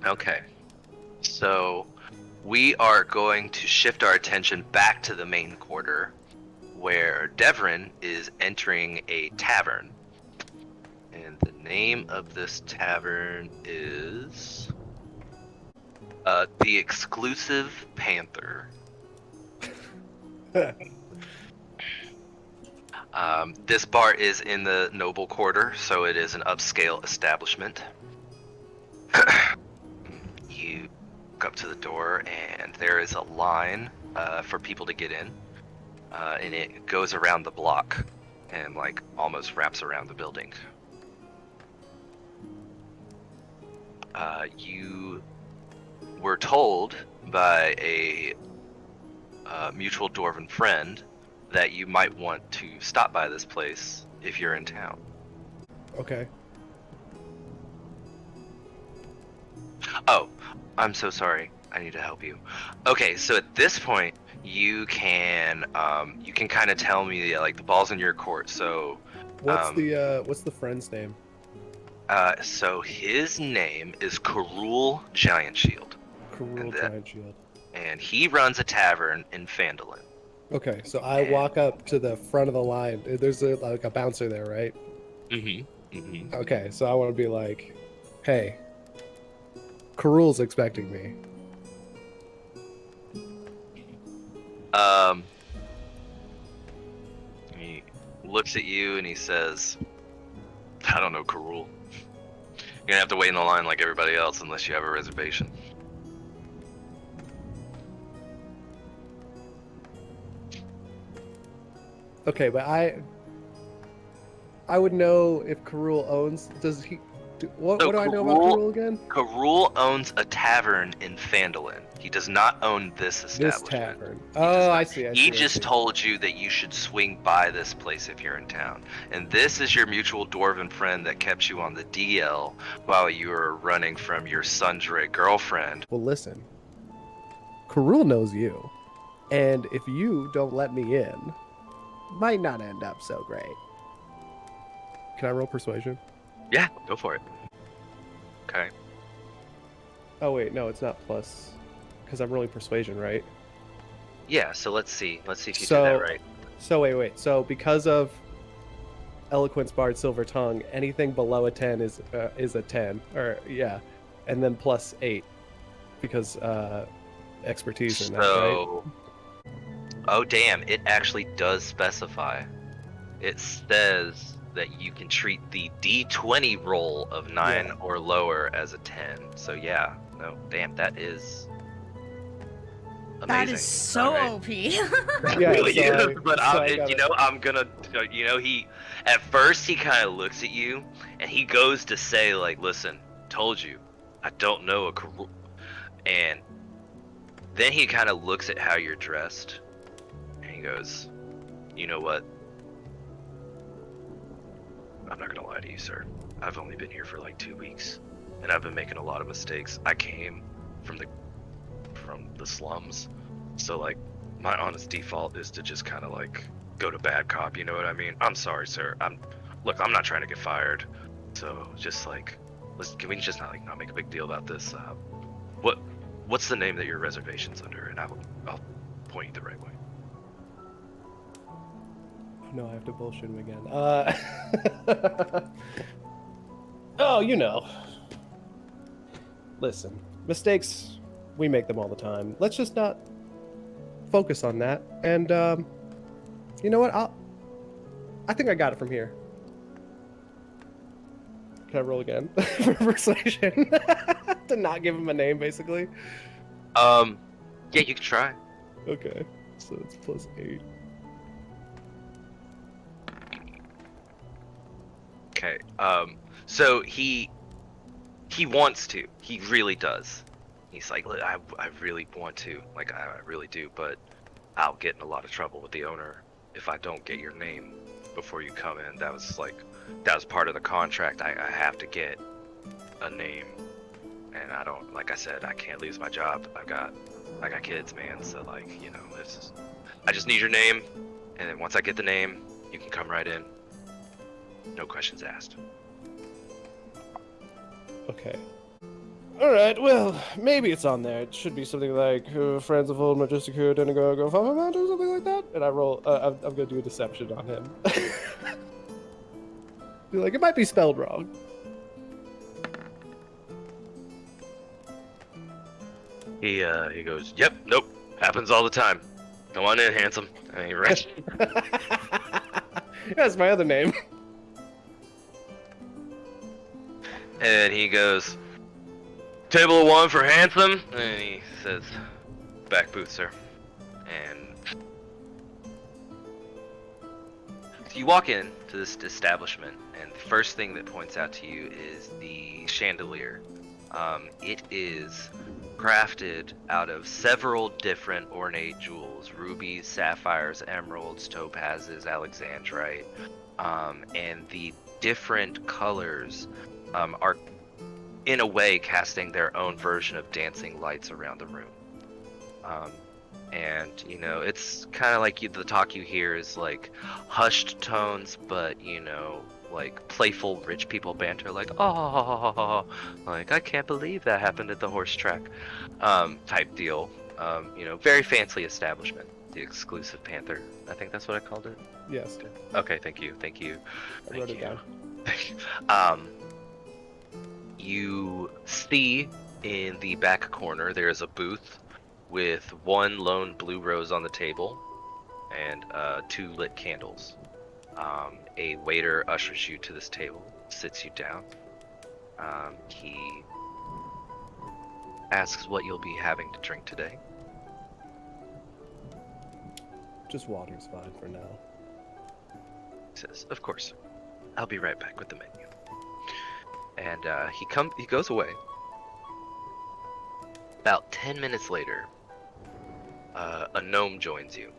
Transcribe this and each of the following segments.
Okay. So we are going to shift our attention back to the main quarter, where Devren is entering a tavern. And the name of this tavern is the Exclusive Panther. This bar is in the noble quarter, so it is an upscale establishment. You walk up to the door, and there is a line for people to get in, and it goes around the block and like almost wraps around the building. You were told by a mutual dwarven friend that you might want to stop by this place if you're in town. Okay. Oh, I'm so sorry. I need to help you. Okay, so at this point, you can kind of tell me like the ball's in your court. So, What's the friend's name? so his name is Karul Giant Shield, Cruel Giant Shield. and he runs a tavern in Phandalin. Okay, so I walk up to the front of the line. There's like a bouncer there, right? Mm-hmm. Mm-hmm. Okay, so I want to be like, hey, Karul's expecting me. He looks at you and he says, "I don't know, Karul. You're gonna have to wait in the line like everybody else unless you have a reservation." Okay, but I would know if Karul owns. Does he? What do I know about Karul again? Karul owns a tavern in Phandalin. He does not own this establishment. This tavern. Oh, I see. He just told you that you should swing by this place if you're in town. And this is your mutual dwarven friend that kept you on the DL while you were running from your Sundre girlfriend. Well, listen. Karul knows you, and if you don't let me in, might not end up so great. Can I roll persuasion? Yeah, go for it. Okay. Oh wait, no, it's not plus, because I'm rolling persuasion, right? Yeah. So let's see. Let's see if you did that right. So wait. So because of Eloquence, Bard, Silver Tongue, anything below a 10 is a 10, or yeah, and then plus 8 because expertise in that, right? Oh damn! It actually does specify. It says that you can treat the D20 roll of 9 or lower as a 10. So yeah, no, damn, that is amazing. That is so OP. It really is. But I'm gonna, he at first he kind of looks at you and he goes to say like, "Listen, told you, I don't know a," and then he kind of looks at how you're dressed and he goes, "You know what? I'm not gonna lie to you, sir. I've only been here for like 2 weeks, and I've been making a lot of mistakes. I came from the slums, so like my honest default is to just kind of like go to bad cop. You know what I mean? I'm sorry, sir. I'm not trying to get fired, so just like, can we just not make a big deal about this? What's the name that your reservation's under, and I'll point you the right way." No, I have to bullshit him again. Oh, you know. Listen, mistakes, we make them all the time. Let's just not focus on that. And, you know what? I think I got it from here. Can I roll again for persuasion? To not give him a name, basically? Yeah, you can try. Okay, so it's plus 8. Okay. So he wants to. He really does. He's like, I really want to. Like, I really do, but I'll get in a lot of trouble with the owner if I don't get your name before you come in. That was part of the contract. I have to get a name, and I don't. Like I said, I can't lose my job. I got kids, man. So like, I just need your name, and then once I get the name, you can come right in. No questions asked. Okay. All right, well, maybe it's on there. It should be something like "Friends of Old Majestic Who didn't go far or something like that. And I roll. I'm gonna do a deception on him. Be like, it might be spelled wrong. He goes, "Yep, nope, happens all the time. Come on in, handsome." And he runs. That's my other name. And he goes, "Table of 1 for handsome." And he says, "Back booth, sir." And so you walk in to this establishment, and the first thing that points out to you is the chandelier. It is crafted out of several different ornate jewels: rubies, sapphires, emeralds, topazes, alexandrite, and the different colors are in a way casting their own version of dancing lights around the room. And you know, it's kind of like the talk you hear is like hushed tones, but you know, like playful rich people banter, like, "Oh, like I can't believe that happened at the horse track," type deal. You know, very fancy establishment, the exclusive Panther. I think that's what I called it. Yes. Okay, thank you. I wrote it down. You see in the back corner there is a booth with one lone blue rose on the table and 2 lit candles. A waiter ushers you to this table, sits you down. He asks what you'll be having to drink today. Just water's fine for now. He says, "Of course, I'll be right back with the menu." And he goes away. About 10 minutes later, a gnome joins you.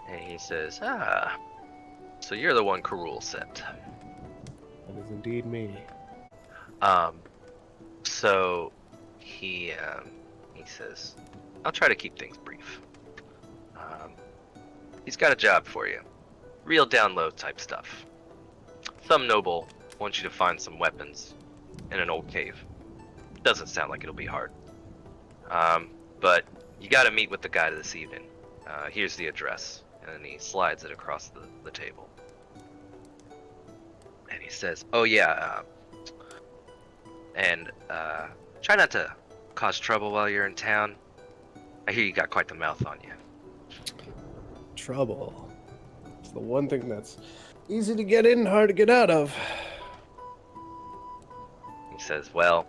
And he says, "Ah, so you're the one Karul sent." That is indeed me. So he says, "I'll try to keep things brief. He's got a job for you. Real down low type stuff. Some noble wants you to find some weapons in an old cave. Doesn't sound like it'll be hard. But you gotta meet with the guy this evening. Here's the address." And then he slides it across the table. And he says, "Oh yeah, and try not to cause trouble while you're in town. I hear you got quite the mouth on you." Trouble. It's the one thing that's easy to get in and hard to get out of. He says, "Well,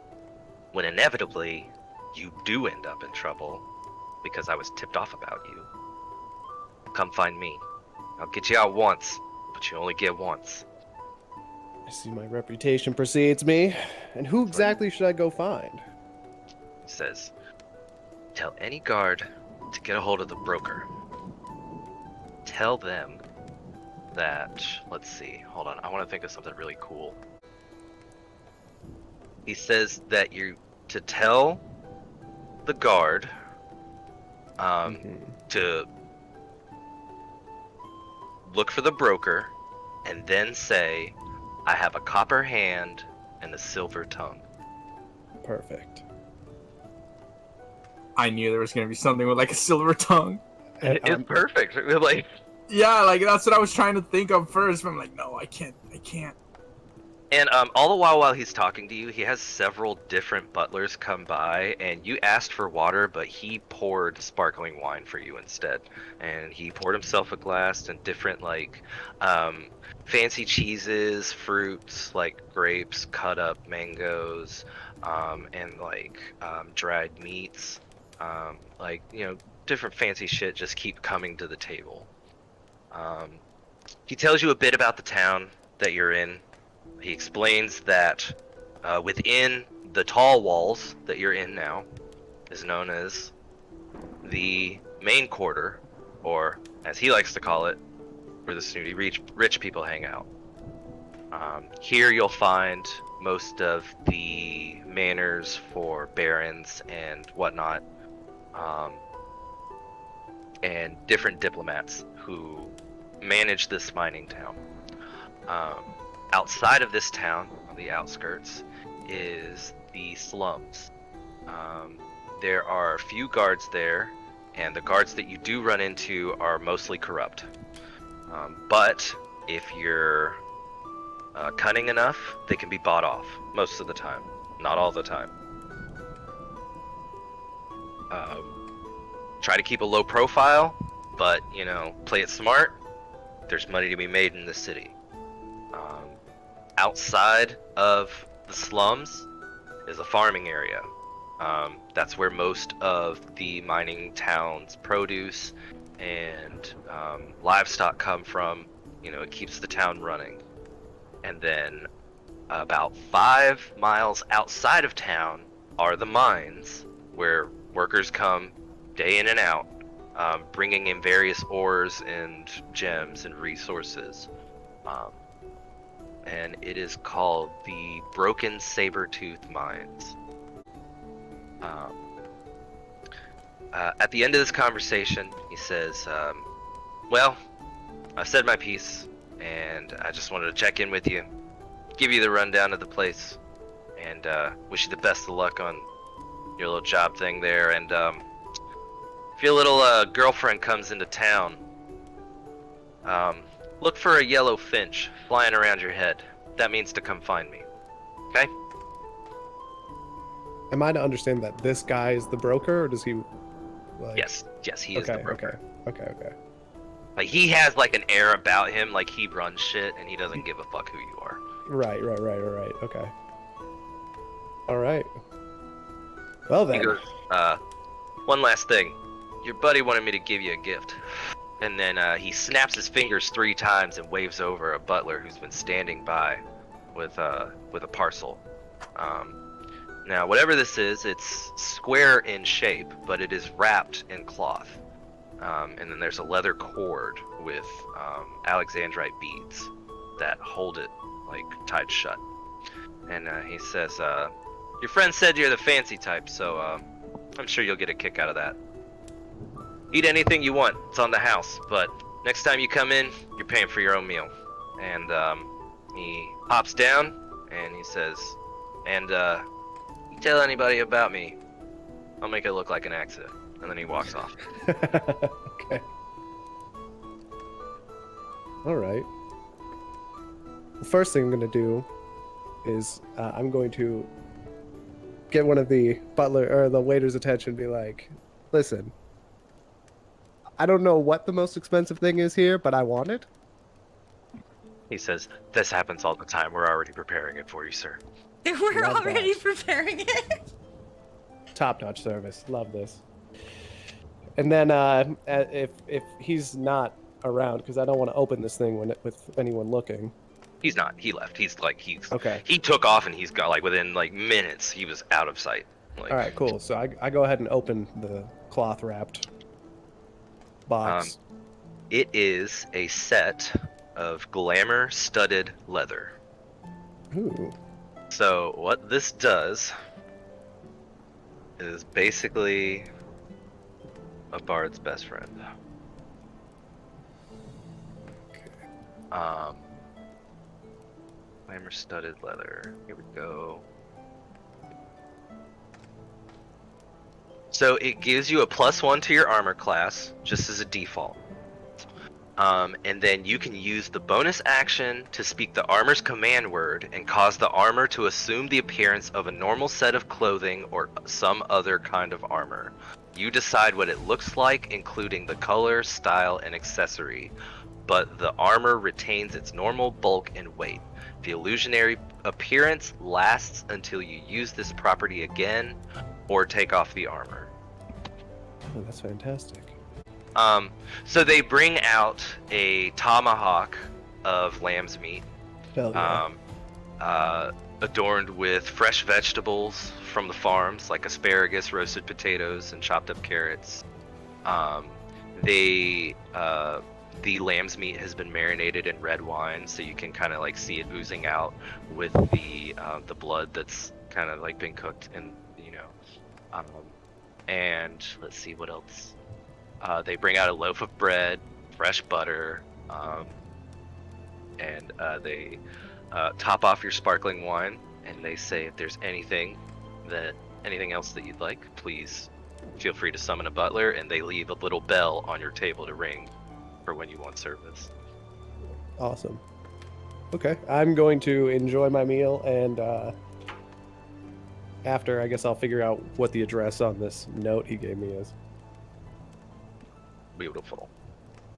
when inevitably you do end up in trouble because I was tipped off about you, come find me. I'll get you out once, but you only get once." I see my reputation precedes me. And who exactly should I go find? He says, "Tell any guard to get a hold of the broker. Tell them that," let's see, hold on, I want to think of something really cool. He says that you to tell the guard to look for the broker and then say, "I have a copper hand and a silver tongue." Perfect. I knew there was gonna be something with like a silver tongue. It's perfect. Like, Yeah, like that's what I was trying to think of first, but I'm like, no, I can't. and all the while he's talking to you, he has several different butlers come by, and you asked for water, but he poured sparkling wine for you instead. And he poured himself a glass and different like fancy cheeses, fruits like grapes, cut up mangoes, and like dried meats, like, you know, different fancy shit just keep coming to the table. He tells you a bit about the town that you're in. He explains that within the tall walls that you're in now is known as the main quarter, or as he likes to call it, where the snooty rich people hang out. Here you'll find most of the manors for barons and whatnot, and different diplomats who manage this mining town. Outside of this town, on the outskirts, is the slums. There are a few guards there, and the guards that you do run into are mostly corrupt. But if you're cunning enough, they can be bought off most of the time, not all the time. Try to keep a low profile, but play it smart. There's money to be made in the city. Outside of the slums is a farming area. That's where most of the mining towns' produce and livestock come from. It keeps the town running. And then about 5 miles outside of town are the mines, where workers come day in and out, bringing in various ores and gems and resources. And it is called the Broken Saber-Tooth Mines. At the end of this conversation, he says, well, I've said my piece, and I just wanted to check in with you, give you the rundown of the place, and wish you the best of luck on your little job thing there. And if your little girlfriend comes into town, look for a yellow finch flying around your head. That means to come find me. Okay? Am I to understand that this guy is the broker, or does he? Yes, he is the broker. Okay. Like, he has like an air about him, like he runs shit and he doesn't give a fuck who you are. Right. Okay. All right. Well then. He goes, one last thing. Your buddy wanted me to give you a gift. And then he snaps his fingers 3 times and waves over a butler who's been standing by with a parcel. Now, whatever this is, it's square in shape, but it is wrapped in cloth. And then there's a leather cord with alexandrite beads that hold it like tied shut. And he says, your friend said you're the fancy type, so I'm sure you'll get a kick out of that. Eat anything you want, it's on the house, but next time you come in, you're paying for your own meal. And he hops down and he says, and you tell anybody about me, I'll make it look like an accident. And then he walks off. Okay. All right. The first thing I'm going to do is I'm going to get one of the butler or the waiter's attention and be like, listen, I don't know what the most expensive thing is here, but I want it. He says, this happens all the time. We're already preparing it for you, sir. We're Love already that. preparing it. Top-notch service. Love this. And then if he's not around, because I don't want to open this thing with anyone looking. He's not. He left. He's Okay. He took off and he's got like within like minutes he was out of sight. Like, All right, cool. So I go ahead and open the cloth-wrapped box. It is a set of glamour studded leather. Ooh. So what this does is basically a bard's best friend. Glamour studded leather. Here we go. So it gives you a +1 to your armor class, just as a default. And then you can use the bonus action to speak the armor's command word and cause the armor to assume the appearance of a normal set of clothing or some other kind of armor. You decide what it looks like, including the color, style, and accessory, but the armor retains its normal bulk and weight. The illusionary appearance lasts until you use this property again or take off the armor. Oh, that's fantastic. So they bring out a tomahawk of lamb's meat, Hell yeah. adorned with fresh vegetables from the farms, like asparagus, roasted potatoes, and chopped up carrots. The lamb's meat has been marinated in red wine, so you can kind of like see it oozing out with the blood that's kind of like been cooked, and and let's see what else. They bring out a loaf of bread, fresh butter, and they top off your sparkling wine, and they say if there's anything that anything else that you'd like, please feel free to summon a butler, and they leave a little bell on your table to ring for when you want service. Awesome. Okay, I'm going to enjoy my meal, and after, I guess I'll figure out what the address on this note he gave me is. Beautiful.